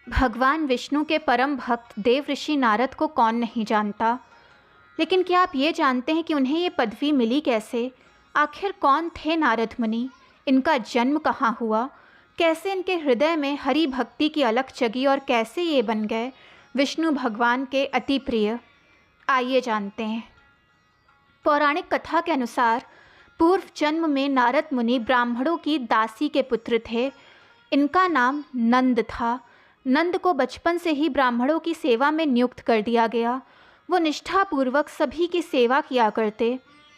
भगवान विष्णु के परम भक्त देव ऋषि नारद को कौन नहीं जानता। लेकिन क्या आप ये जानते हैं कि उन्हें ये पदवी मिली कैसे? आखिर कौन थे नारद मुनि? इनका जन्म कहाँ हुआ? कैसे इनके हृदय में हरि भक्ति की अलख जगी और कैसे ये बन गए विष्णु भगवान के अति प्रिय? आइए जानते हैं। पौराणिक कथा के अनुसार पूर्व जन्म में नारद मुनि ब्राह्मणों की दासी के पुत्र थे। इनका नाम नंद था। नंद को बचपन से ही ब्राह्मणों की सेवा में नियुक्त कर दिया गया। वो निष्ठापूर्वक सभी की सेवा किया करते।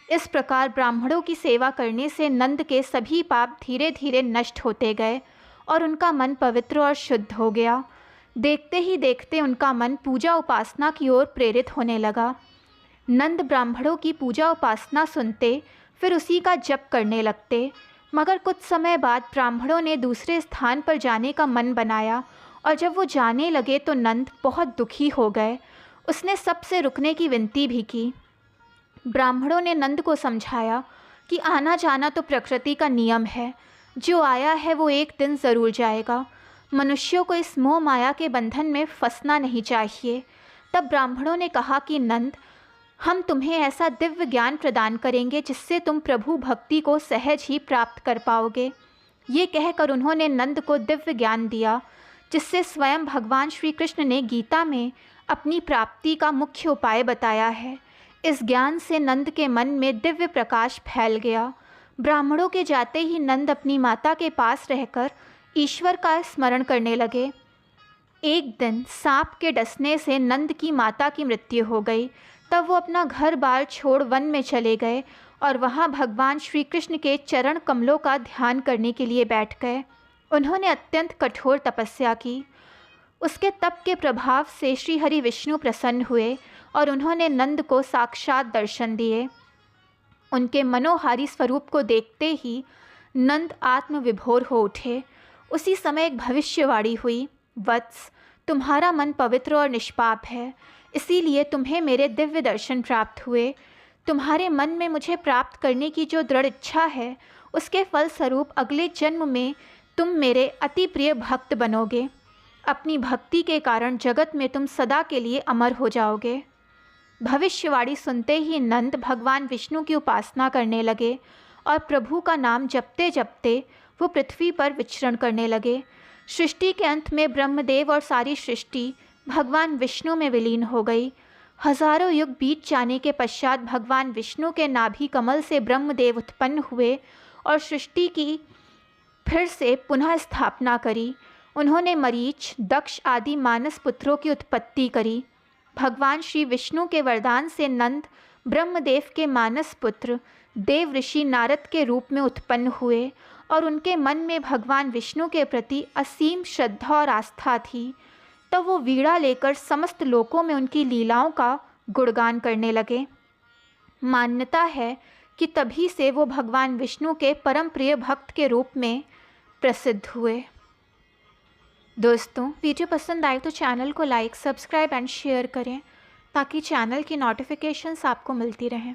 इस प्रकार ब्राह्मणों की सेवा करने से नंद के सभी पाप धीरे धीरे नष्ट होते गए और उनका मन पवित्र और शुद्ध हो गया। देखते ही देखते उनका मन पूजा उपासना की ओर प्रेरित होने लगा। नंद ब्राह्मणों की पूजा उपासना सुनते, फिर उसी का जप करने लगते। मगर कुछ समय बाद ब्राह्मणों ने दूसरे स्थान पर जाने का मन बनाया और जब वो जाने लगे तो नंद बहुत दुखी हो गए। उसने सबसे रुकने की विनती भी की। ब्राह्मणों ने नंद को समझाया कि आना जाना तो प्रकृति का नियम है। जो आया है वो एक दिन ज़रूर जाएगा। मनुष्यों को इस मोह माया के बंधन में फंसना नहीं चाहिए। तब ब्राह्मणों ने कहा कि नंद, हम तुम्हें ऐसा दिव्य ज्ञान प्रदान करेंगे जिससे तुम प्रभु भक्ति को सहज ही प्राप्त कर पाओगे। ये कहकर उन्होंने नंद को दिव्य ज्ञान दिया, जिससे स्वयं भगवान श्री कृष्ण ने गीता में अपनी प्राप्ति का मुख्य उपाय बताया है। इस ज्ञान से नंद के मन में दिव्य प्रकाश फैल गया। ब्राह्मणों के जाते ही नंद अपनी माता के पास रहकर ईश्वर का स्मरण करने लगे। एक दिन सांप के डसने से नंद की माता की मृत्यु हो गई। तब वो अपना घर बार छोड़ वन में चले गए और वहाँ भगवान श्री कृष्ण के चरण कमलों का ध्यान करने के लिए बैठ गए। उन्होंने अत्यंत कठोर तपस्या की। उसके तप के प्रभाव से श्री हरि विष्णु प्रसन्न हुए और उन्होंने नंद को साक्षात दर्शन दिए। उनके मनोहारी स्वरूप को देखते ही नंद आत्मविभोर हो उठे। उसी समय एक भविष्यवाणी हुई, वत्स, तुम्हारा मन पवित्र और निष्पाप है, इसीलिए तुम्हें मेरे दिव्य दर्शन प्राप्त हुए। तुम्हारे मन में मुझे प्राप्त करने की जो दृढ़ इच्छा है, उसके फलस्वरूप अगले जन्म में तुम मेरे अति प्रिय भक्त बनोगे। अपनी भक्ति के कारण जगत में तुम सदा के लिए अमर हो जाओगे। भविष्यवाणी सुनते ही नंद भगवान विष्णु की उपासना करने लगे और प्रभु का नाम जपते जपते वो पृथ्वी पर विचरण करने लगे। सृष्टि के अंत में ब्रह्मदेव और सारी सृष्टि भगवान विष्णु में विलीन हो गई। हजारों युग बीत जाने के पश्चात भगवान विष्णु के नाभि कमल से ब्रह्मदेव उत्पन्न हुए और सृष्टि की फिर से पुनः स्थापना करी। उन्होंने मरीच, दक्ष आदि मानस पुत्रों की उत्पत्ति करी। भगवान श्री विष्णु के वरदान से नंद ब्रह्मदेव के मानस पुत्र देव ऋषि नारद के रूप में उत्पन्न हुए और उनके मन में भगवान विष्णु के प्रति असीम श्रद्धा और आस्था थी। तब वो वीणा लेकर समस्त लोकों में उनकी लीलाओं का गुणगान करने लगे। मान्यता है कि तभी से वो भगवान विष्णु के परम प्रिय भक्त के रूप में प्रसिद्ध हुए। दोस्तों, वीडियो पसंद आए तो चैनल को लाइक, सब्सक्राइब एंड शेयर करें ताकि चैनल की नोटिफिकेशंस आपको मिलती रहें।